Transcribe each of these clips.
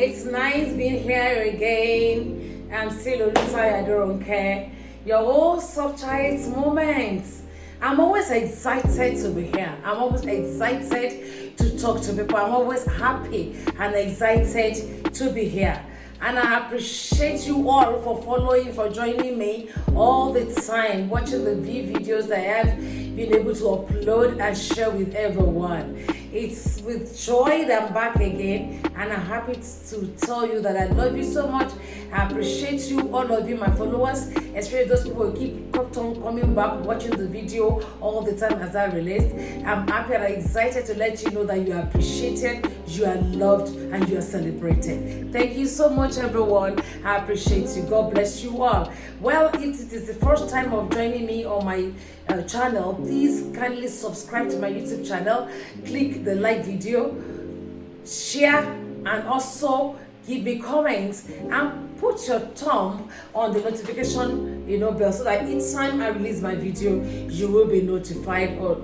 It's nice being here again. I'm still Olusa Adoronke. Your host of Chayil's Moments. I'm always excited to be here. I'm always excited to talk to people. I'm always happy and excited to be here. And I appreciate you all for following, for joining me all the time, watching the videos that I have been able to upload and share with everyone. It's with joy that I'm back again, and I'm happy to tell you that I love you so much. I appreciate you, all of you, my followers, especially those people who keep on coming back, watching the video all the time as I release. I'm happy and excited to let you know that you are appreciated, you are loved, and you are celebrated. Thank you so much, everyone. I appreciate you. God bless you all. Well, if it is the first time of joining me on my channel, please kindly subscribe to my YouTube channel, click the like video, share, and also give me comments and put your thumb on the notification bell, so that each time I release my video you will be notified, or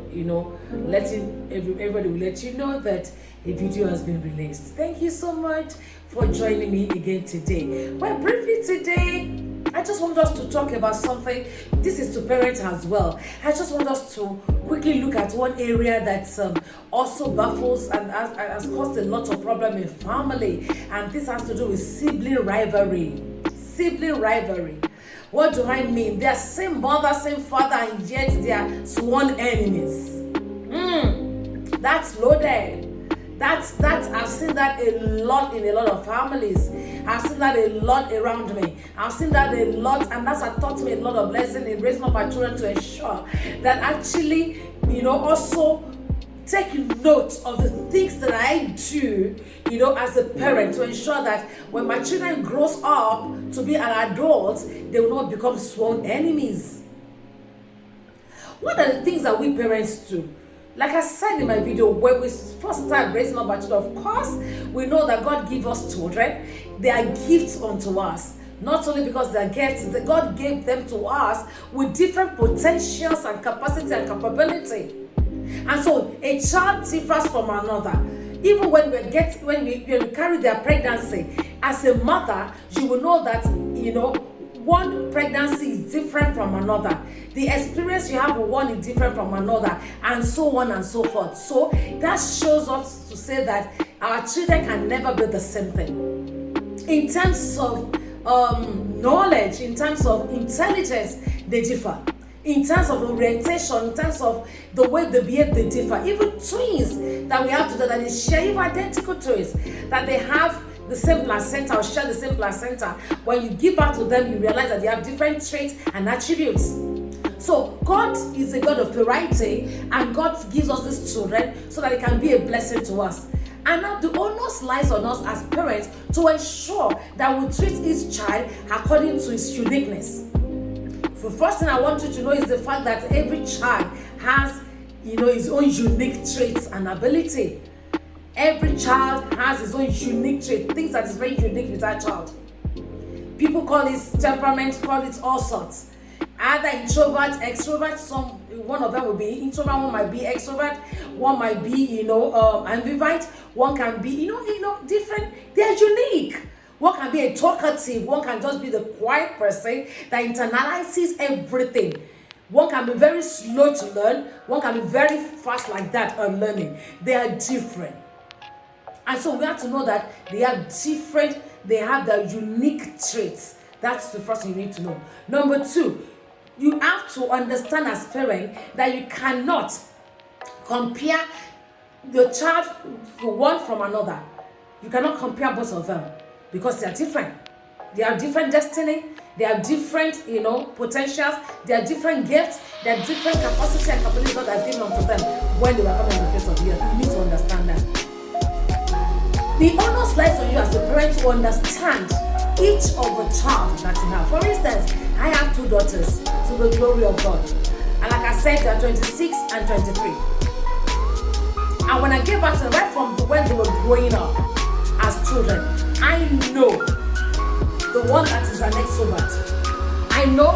letting everybody will let you know that a video has been released. Thank you so much for joining me again today. Well, briefly today, I just want us to talk about something. This is to parents as well. I just want us to quickly look at one area that also baffles and has caused a lot of problem in family, and this has to do with sibling rivalry. Sibling rivalry. What do I mean? They are same mother, same father, and yet they are sworn enemies. That's loaded. That's I've seen that a lot in a lot of families. I've seen that a lot around me. I've seen that a lot, and that's what taught me a lot of lessons in raising up my children to ensure that actually, also take note of the things that I do, as a parent, to ensure that when my children grows up to be an adult, they will not become sworn enemies. What are the things that we parents do? Like I said in my video, when we first start raising up our children, of course, we know that God gives us children. They are gifts unto us. Not only because they are gifts, that God gave them to us with different potentials and capacity and capability. And so a child differs from another. Even when we carry their pregnancy, as a mother, you will know that, one pregnancy is different from another. The experience you have with one is different from another, and so on and so forth. So that shows us to say that our children can never be the same thing. In terms of knowledge, in terms of intelligence, they differ. In terms of orientation, in terms of the way they behave, they differ. Even twins that we have today, that is share, even identical twins, that they have the same placenta or share the same placenta, when you give birth to them, you realize that they have different traits and attributes. So God is a God of variety, and God gives us these children so that it can be a blessing to us. And now the onus lies on us as parents to ensure that we treat each child according to its uniqueness. The first thing I want you to know is the fact that every child has, his own unique traits and ability. Every child has his own unique trait, things that is very unique with that child. People call it temperament, call it all sorts. Either introvert, extrovert, one of them will be introvert, one might be extrovert, one might be, ambivert, one can be, different. They are unique. One can be a talkative, one can just be the quiet person that internalizes everything. One can be very slow to learn, one can be very fast like that on learning. They are different. And so we have to know that they have their unique traits. That's the first thing you need to know. Number two, you have to understand as parent that you cannot compare the child one from another. You cannot compare both of them because they are different. They have different destiny, they have different, potentials, they have different gifts, they have different capacity and capability God has given unto them when they were coming on the face of the earth. You need to understand that. The onus lies on you as a parent to understand each of the child that you have. For instance, I have two daughters, to the glory of God. And like I said, they're 26 and 23. And when I gave birth to them, right from when they were growing up as children, I know the one that is an extrovert. I know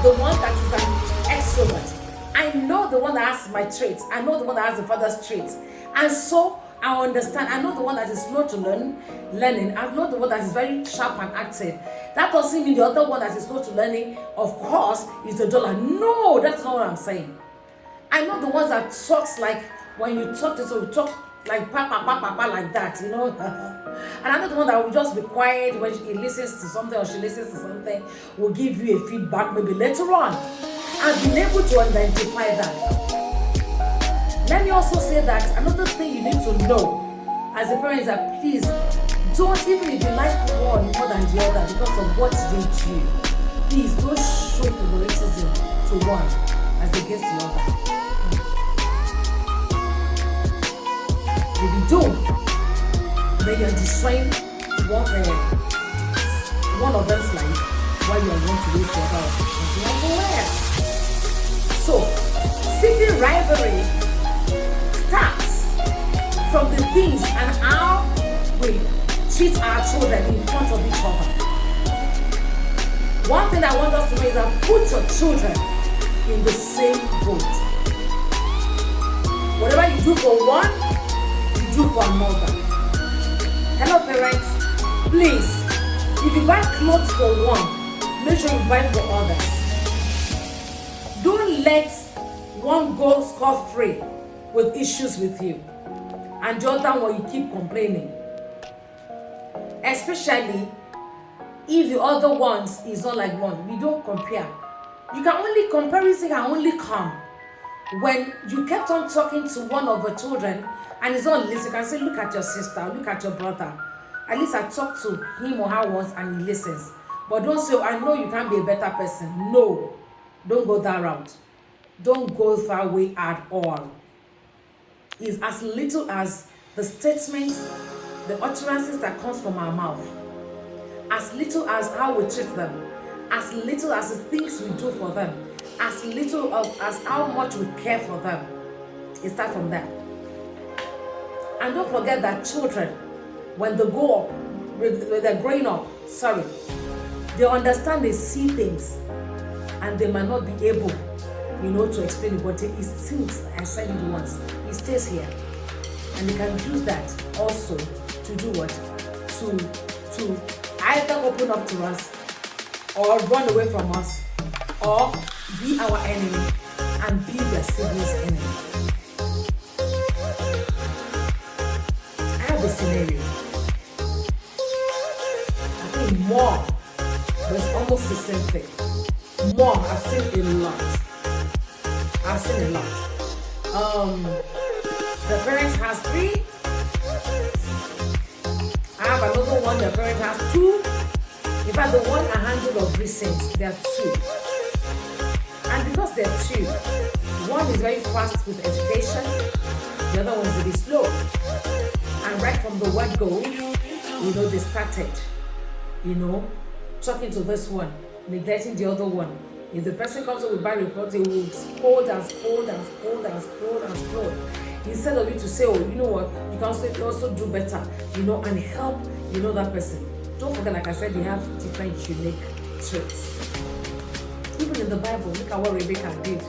the one that is an extrovert. I know the one that has my traits. I know the one that has the father's traits. And so I understand. I know the one that is slow to learning. I know the one that is very sharp and active. That doesn't mean the other one that is slow to learning, of course, is the duller. No, that's not what I'm saying. I know the ones that talks like when you talk to someone, talk like papa like that, And I know the one that will just be quiet when he listens to something or she listens to something, will give you a feedback maybe later on. I've been able to identify that. Let me also say that another thing you need to know as a parent is that please don't, even if you like one more than the other because of what they do, please don't show favoritism to one as against the other. If you do, then you're destroying one of them's life while you want to wait for other. So, seeking rivalry starts from the things and how we treat our children in front of each other. One thing I want us to do is that put your children in the same boat. Whatever you do for one, you do for another. Hello parents, please, if you buy clothes for one, make sure you buy for others. Don't let one go scot-free with issues with you and the other one you keep complaining. Especially if the other ones is not like one. We don't compare. You can only, comparison can only come when you kept on talking to one of the children and he's not listening. You can say, look at your sister, look at your brother. At least I talked to him or her once and he listens. But don't say, I know you can't be a better person. No, don't go that route. Don't go that way at all. It's as little as the statements, the utterances that comes from our mouth. As little as how we treat them. As little as the things we do for them. As little as how much we care for them. It starts from that. And don't forget that children, when they grow up, when they're growing up, they understand, they see things, and they might not be able, to explain it, but it stinks. I said it once. It stays here, and they can use that also to do what? To either open up to us, or run away from us, or be our enemy and be their siblings' enemy. I have a scenario. I think more, but it's almost the same thing. More, I've seen a lot. The parent has 3. I have another one, the parent has 2. In fact, the one I handled of recent, there are 2. And because there are 2, one is very fast with education, the other one is really slow. And right from the word go, they started, talking to this one, neglecting the other one. If the person comes up with bad reports, they will scold and scold and scold and scold and scold. Instead of you to say, oh, you know what, you can also do better, and help, that person. Don't forget, like I said, they have different unique traits. Even in the Bible, look at what Rebecca did.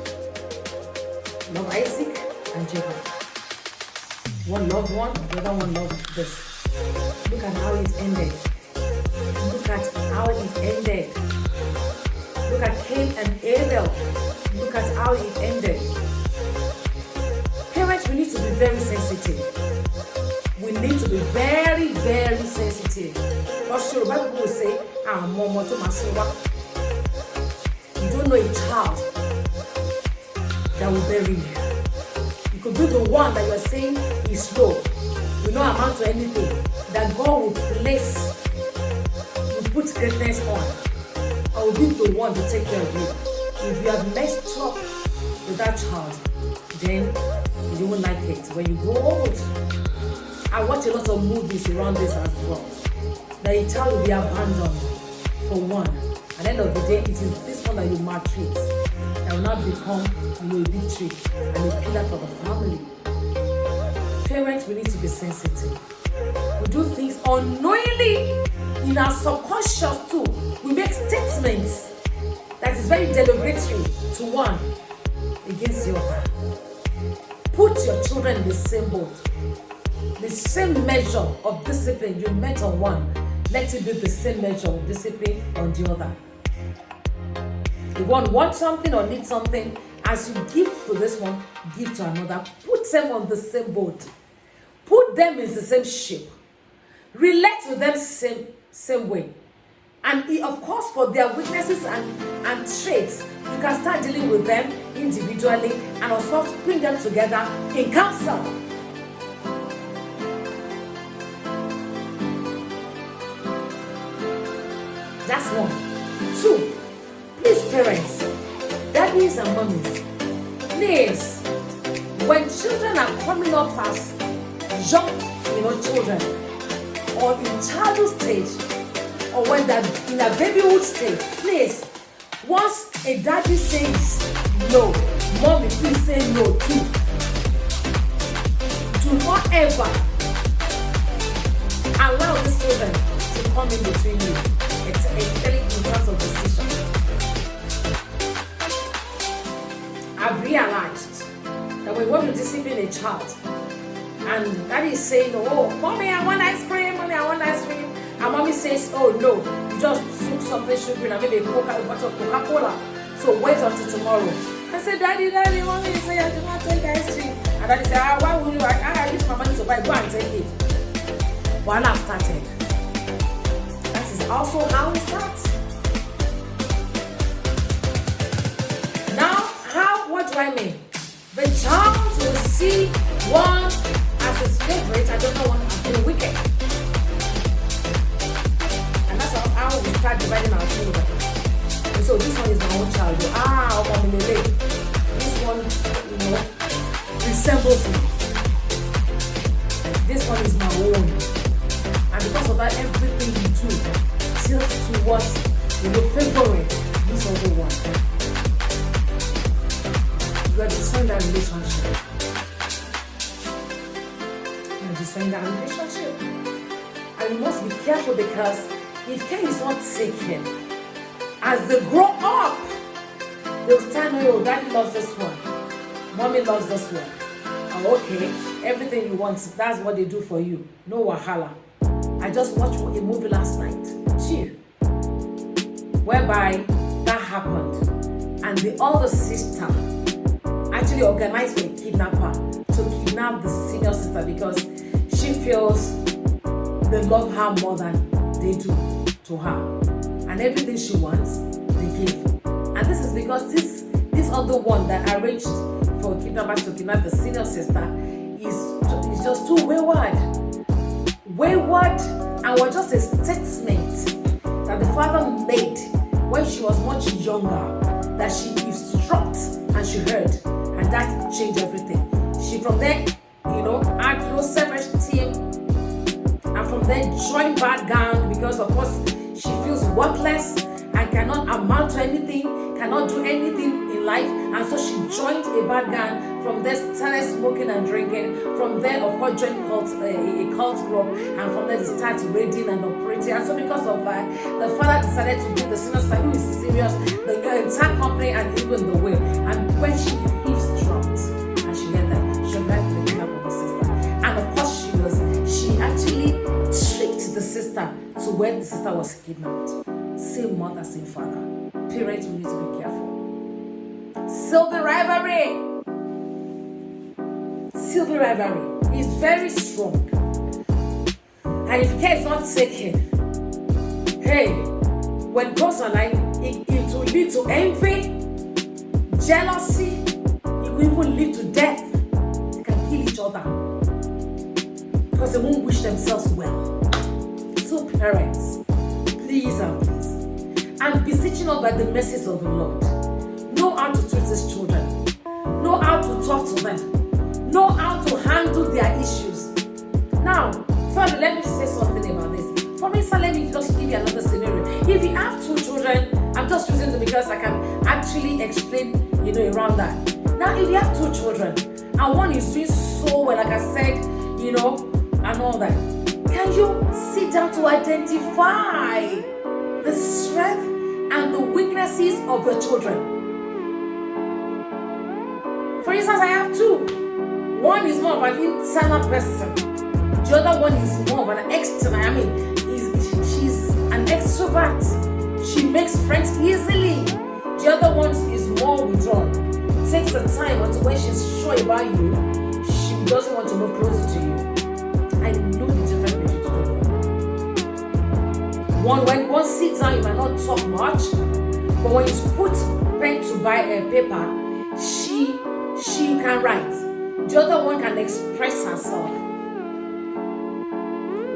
Love Isaac and Jacob. One loved one, the other one loved this. Look at how it ended. Look at how it ended. Look at Cain and Abel. Look at how it ended. Parents, we need to be very sensitive. We need to be very, very sensitive. Because the Bible will say, you don't know a child that will bury you. You could be the one that you're saying is slow, will not amount to anything, that God will put greatness on. I will be the one to take care of you. If you have messed up with that child, then you won't like it. When you grow old, I watch a lot of movies around this as well. That a child will be abandoned for one. At the end of the day, it is this one that you maltreat that will not become a big tree and a pillar for the family. Parents, we need to be sensitive. We do things unknowingly in our subconscious too. We make statements that is very derogatory to one against the other. Put your children in the same boat. the same measure of discipline you met on one, let it be the same measure of discipline on the other. If one wants something or needs something, as you give to this one, give to another. Put them on the same boat. Put them in the same ship. Relate with them same way. And of course, for their weaknesses and traits, you can start dealing with them individually and of course bring them together in counsel. That's one. Two, please parents, daddies and mummies, please, when children are coming up as young, children, or in childhood stage, or when they're in a babyhood stage, please, once a daddy says no, mommy, please say no too. Do not ever allow these children to come in between you, especially in terms of decision. I've realized that when we want to discipline a child, and daddy is saying, oh, mommy, I want ice cream, mommy, I want ice cream. And mommy says, oh no, you just took something sugary and maybe a bottle of Coca-Cola. So wait until tomorrow. I said, daddy, mommy say I do not take ice cream. And daddy said, why would you? I use my money to buy, go and take it. While I've started. That is also how it starts. Now, what do I mean? The child will see one as his favorite, I don't know what, as being wicked. And that's how we start dividing our children. And so this one is my own child. This one, resembles me. This one is my own. And because of that, everything we do tilts towards favoring this other one. You are destroying that relationship. You are destroying that relationship. And you must be careful, because if care is not taken, as they grow up, they'll start knowing, oh, daddy loves this one, mommy loves this one. Oh, okay, everything you want, that's what they do for you. No wahala. I just watched a movie last night, whereby that happened, and the older sister actually organized for a kidnapper to kidnap the senior sister because she feels they love her more than they do to her, and everything she wants they give. And this is because this other one that arranged for a kidnapper to kidnap the senior sister is just too wayward, and was just a statement that the father made when she was much younger, that she eavesdropped and she heard, and that changed everything. She from there, had low self-esteem, and from there joined bad gang because of course she feels worthless and cannot amount to anything, cannot do anything in life, and so she joined a bad gang. From there started smoking and drinking. From there, of course, joined a cult group, and from there they started raiding and operating. And so because of that, the father decided to give the senior sister, who is serious, the entire company and even the will. And when she eavesdropped and she heard that, she applied for the kidnap of the sister. And of course she actually tricked the sister to where the sister was kidnapped. Same mother, same father. Parents, we need to be careful. Silver rivalry is very strong. And if care is not taken, when it goes online, it will lead to envy, jealousy, it will even lead to death. They can kill each other because they won't wish themselves well. So parents, please and please, I'm beseeching us by the mercies of the Lord. Know how to treat these children. Know how to talk to them. Know how to handle their issues. Now, first, let me say something about this. For instance, let me just give you another scenario. If you have two children, I'm just using it because I can actually explain, around that. Now, if you have two children, and one is doing so well, like I said, and all that, can you sit down to identify the strength and the weaknesses of your children? For instance, I have two. One is more of an internal person. The other one is more of an extrovert. I mean, she's an extrovert. She makes friends easily. The other one is more withdrawn. Takes the time until when she's sure about you, she doesn't want to move closer to you. I know the difference between the two. When one sits down, you might not talk much, but when you put pen to buy a paper, she can write. The other one can express herself.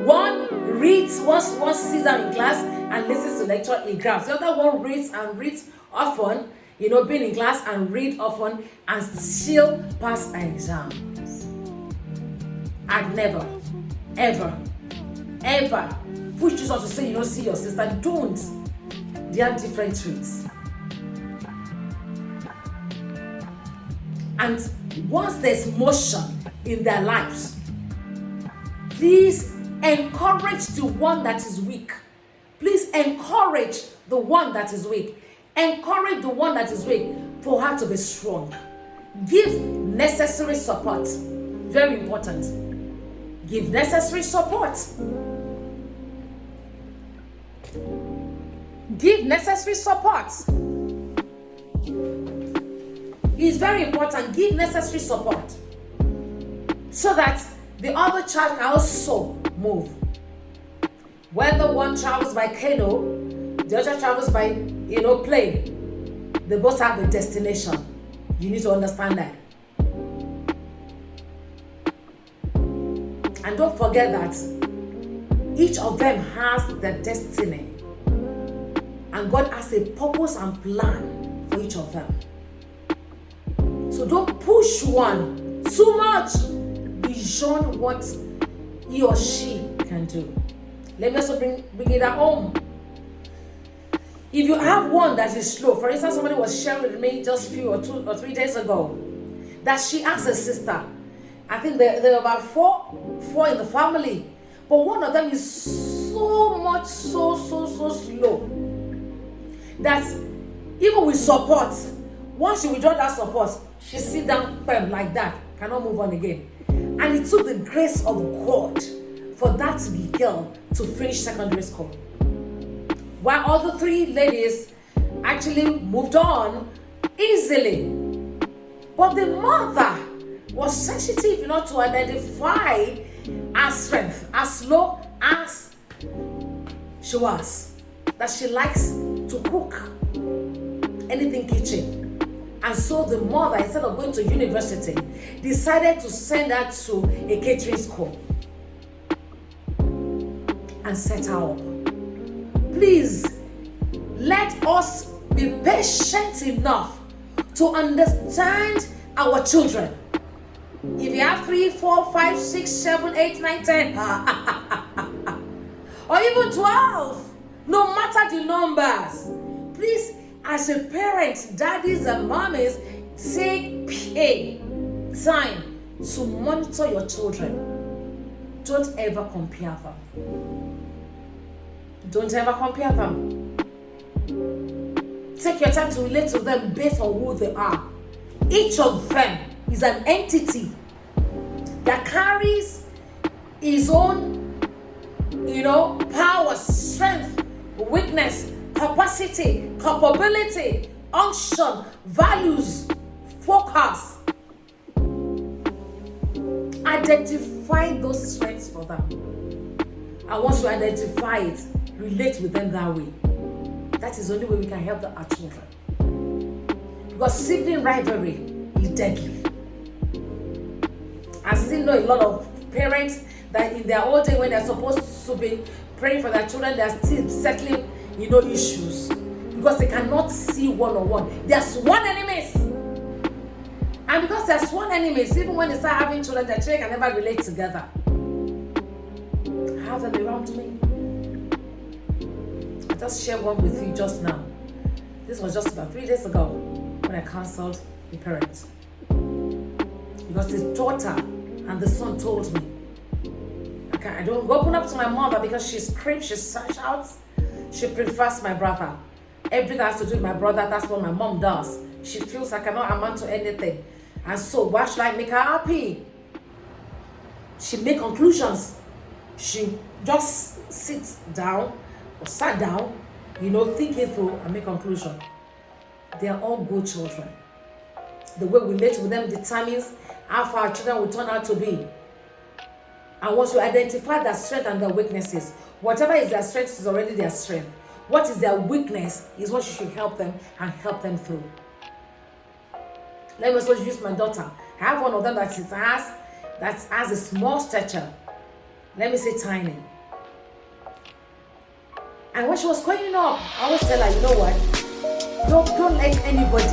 One reads, one sits down in class and listens to lecture in class. The other one reads often, being in class and read often and still pass exams. I'd never, ever push you to say you don't see your sister. Don't. They have different traits. And once there's motion in their lives, please encourage the one that is weak. Please encourage the one that is weak. Encourage the one that is weak for her to be strong. Give necessary support. Very important. Give necessary support. Give necessary support. It's very important. Give necessary support so that the other child can also move. Whether one travels by canoe, the other travels by plane, they both have a destination. You need to understand that. And don't forget that each of them has their destiny. And God has a purpose and plan for each of them. So don't push one too much beyond what he or she can do. Let me also bring it at home. If you have one that is slow, for instance, somebody was sharing with me just 2 or 3 days ago that she asked her sister. I think there are about four in the family, but one of them is so slow that even with support, once you withdraw that support, she sit down firm like that, cannot move on again. And it took the grace of God for that girl to finish secondary school. While all the 3 ladies actually moved on easily. But the mother was sensitive enough to identify her strength, as slow as she was, that she likes to cook anything kitchen. And so the mother, instead of going to university, decided to send her to a catering school and set her up. Please, let us be patient enough to understand our children. If you have 3, 4, 5, 6, 7, 8, 9, 10, or even 12, no matter the numbers, please, as a parent, daddies and mommies, take time to monitor your children. Don't ever compare them. Don't ever compare them. Take your time to relate to them based on who they are. Each of them is an entity that carries his own, power, strength, weakness, capacity, capability, unction, values, focus. Identify those strengths for them. And once you identify it, relate with them that way. That is the only way we can help our children. Because sibling rivalry is deadly. I still know a lot of parents that in their old day when they're supposed to be praying for their children, they're still settling, issues. Because they cannot see one-on-one. There's one enemy. And because there's one enemy, even when they start having children, their children can never relate together. Have them around me. I just shared one with you just now. This was just about 3 days ago when I counseled the parents. Because the daughter and the son told me, I don't go open up to my mother because she screams, she shouts. She prefers my brother. Everything has to do with my brother, that's what my mom does. She feels I cannot amount to anything. And so why should I make her happy? She make conclusions She just sits down or sat down, thinking through and make conclusion. They are all good children. The way we relate with them determines how far our children will turn out to be. And once you identify their strength and their weaknesses, whatever is their strength is already their strength. What is their weakness is what you should help them and help them through. Let me also use my daughter. I have one of them that has a small stature. Let me say tiny. And when she was growing up, I always tell her, you know what? Don't let nobody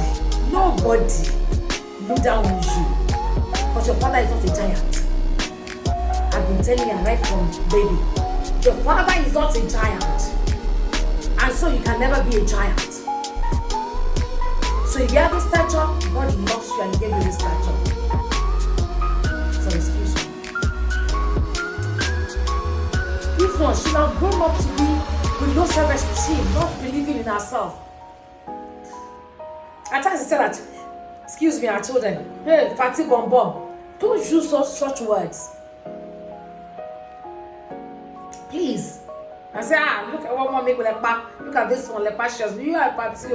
look down on you. Because your father is not a giant. I've been telling you right from baby. Your father is not a giant. And so you can never be a giant. So if you have this stature, God loves you and gave you this stature. So excuse me. If not, she will have grown up to be with no self-esteem, not believing in herself. At times I say that, excuse me, our children, hey, fatty bom bom, don't use such words. Please. I say, look at what one make with a back. Look at this one, lepashios. You are party.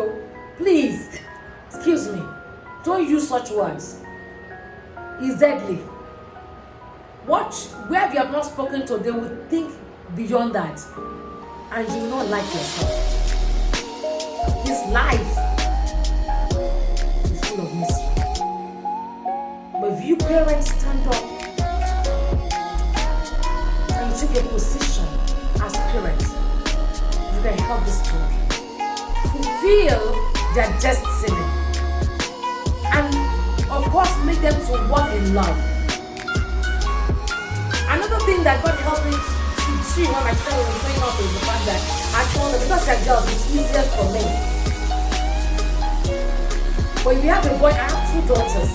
Please, excuse me. Don't use such words. It's deadly. Where we have not spoken to, they will think beyond that. And you will not like yourself. This life is full of mystery. But if you parents stand up and you take a position as parents, you can help these children fulfill their destiny and of course make them to walk in love. Another thing that God helped me to see when my children was growing up is the fact that I told them, because they're girls, it's easier for me. But if you have a boy, I have 2 daughters,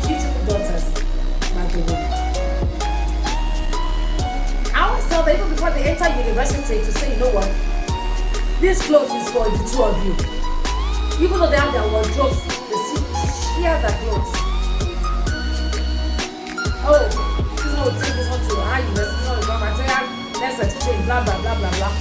beautiful daughters, by the way. I always tell them, even before they enter university, to say, you know what, this clothes is for the 2 of you. Even though they have their wardrobes, they share their clothes. Oh, this one will take this one to our university, this one will come and say, let's exchange, blah, blah, blah, blah, blah.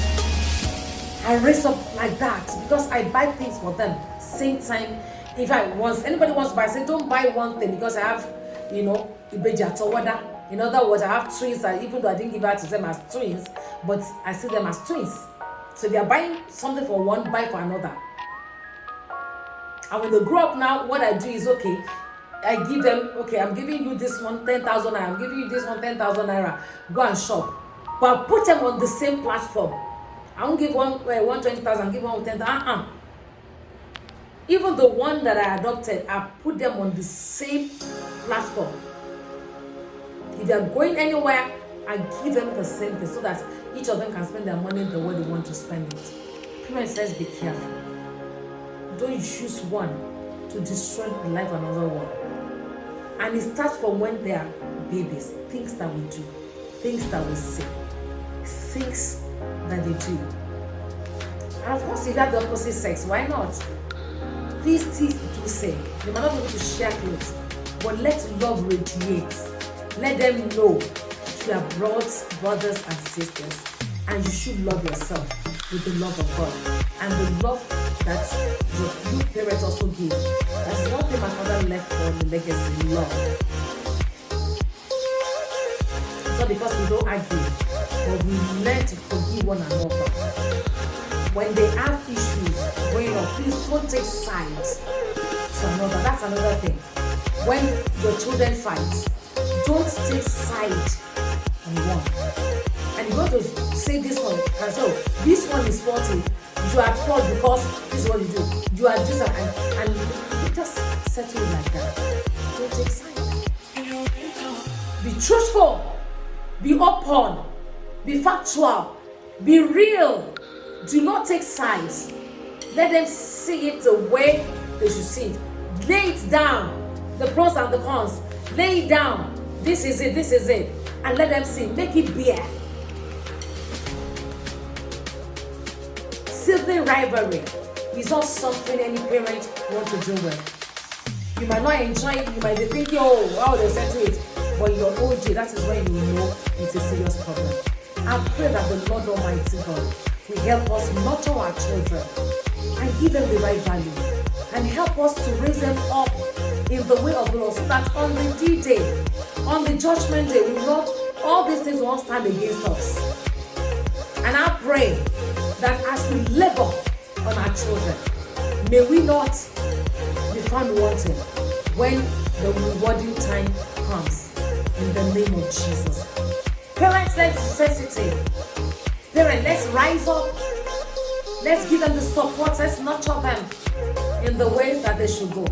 I raise up like that because I buy things for them. Same time, if anybody wants to buy, I say, don't buy one thing because I have, Ibeja Tawada. In other words, I have twins, even though I didn't give out to them as twins, but I see them as twins. So if they are buying something for one, buy for another. And when they grow up now, what I do is, okay, I give them, okay, I'm giving you this one 10,000 naira, I'm giving you this one 10,000 naira, go and shop. But put them on the same platform. I won't give one 20,000, give one 10,000. Even the one that I adopted, I put them on the same platform. If they are going anywhere, I give them the same thing so that each of them can spend their money the way they want to spend it. Parents, let's be careful. Don't use one to destroy the life of another one. And it starts from when they are babies. Things that we do, things that we say, things that they do. And of course, if you have the opposite sex, why not? Please do say. They might not be able to share clothes, but let love radiate. Let them know you are brothers and sisters, and you should love yourself with the love of God and the love that your parents also give. That's one thing my father left for the legacy: love. It's not because we don't argue, but we learn to forgive one another. When they have issues going on, please don't take sides to another. That's another thing. When your children fight, don't take sides on one. And you want to say this one, and so this one is faulty. You are at fault because this is what you do. You are this and you just settle it like that. Don't take sides. Be truthful. Be open. Be factual. Be real. Do not take sides. Let them see it the way they should see it. Lay it down. The pros and the cons. Lay it down. This is it. This is it. And let them see. Make it bare. Sibling rivalry is not something any parent wants to deal with. You might not enjoy it. You might be thinking, oh, wow, they settle it. But in your own day, that is when you know it's a serious problem. I pray that the Lord Almighty God will help us nurture our children and give them the right value, and help us to raise them up in the way of the Lord, so that on the D-Day, on the judgment day, we will not, all these things will not stand against us. And I pray that as we labor on our children, may we not be found wanting when the rewarding time comes, in the name of Jesus. Parents, let's be sensitive. Parents, let's rise up. Let's give them the support. Let's nurture them in the way that they should go.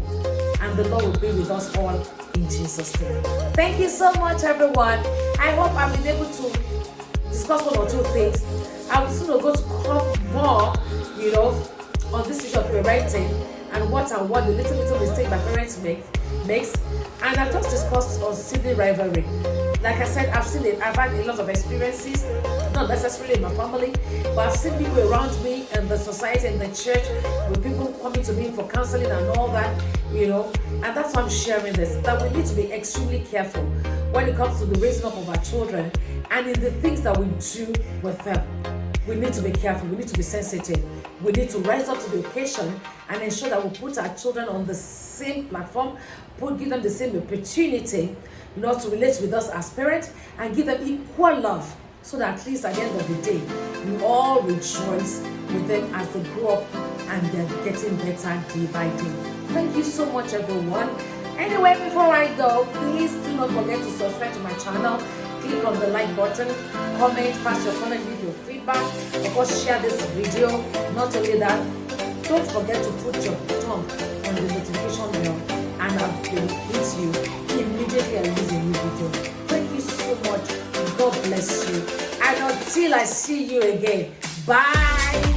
And the Lord will be with us all in Jesus' name. Thank you so much, everyone. I hope I've been able to discuss one or two things. I'm soon going to come more, on this issue of parenting and what the little mistake that parents makes. And I've just discussed on sibling rivalry. Like I said, I've seen it. I've had a lot of experiences, not necessarily in my family, but I've seen people around me in the society, in the church, with people coming to me for counseling and all that, and that's why I'm sharing this, that we need to be extremely careful when it comes to the raising up of our children and in the things that we do with them. We need to be careful. We need to be sensitive. We need to rise up to the occasion and ensure that we put our children on the same platform, give them the same opportunity, to relate with us as parents, and give them equal love, so that at least at the end of the day, we all rejoice with them as they grow up and they're getting better day by day. Thank you so much, everyone. Anyway, before I go, please do not forget to subscribe to my channel. Click on the like button, comment, pass your comment, leave your feedback, of course share this video. Not only that, don't forget to put your thumb on the notification bell, and I will hit you immediately I release a new video. Thank you so much. God bless you. And until I see you again, bye.